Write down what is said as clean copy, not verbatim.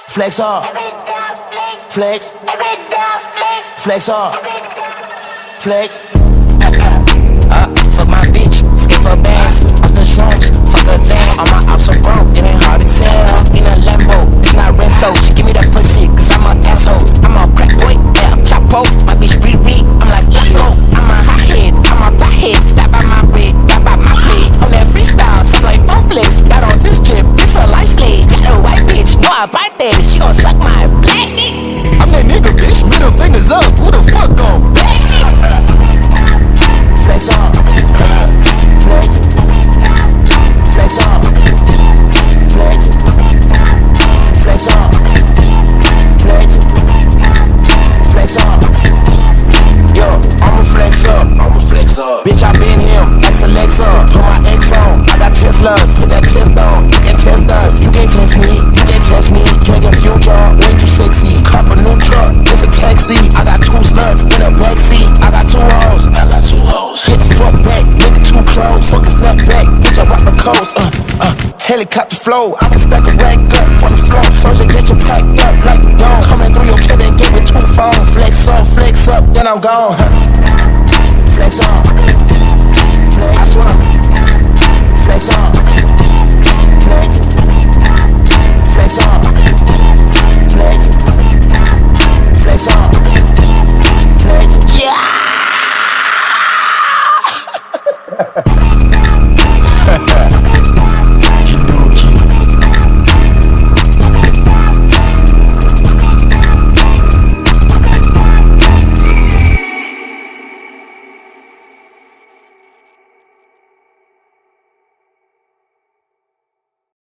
Flex up. Flex. Flex up. Flex. Fuck my bitch, skip for bands. Off the shrooms, fuck a Zan. All my ops are broke, it ain't hard to sell. In a Lambo, it's not rental. She give me that pussy, cause I'm an asshole. I'm a crack boy, yeah, I'm Chapo. My bitch street read, I'm like Blanco. I'm a hothead, I'm a pothead. That by my bread, that by my bread. On that freestyle, sound like phone flex. Got on this drip, it's a life leg. Got a white bitch, know I bite that. She gon' suck my black dick. I'm that nigga, bitch, middle fingers up. Who the fuck gon' black dick? Flex on. Flex. Flex on. Flex. Flex on. Flex. Flex on. Yo, I'ma flex up. Bitch, I been him, ex-Alexa. Put my ex on, I got Teslas. Put that test on, you can test us. You can't test me, you can't test me. Drinking future, way too sexy. Cop a new truck, it's a taxi. I got 2 sluts in a backseat. I got 2 hoes. Get the fuck back, nigga too close. Fuck a snap back, bitch, I rock the coast. Helicopter flow, I can stack a rack up from the floor. Soldier, get you packed up like the dome. Coming through your cabin, get with 2 phones. Flex up, then I'm gone. Flex on. Flex on. Flex on.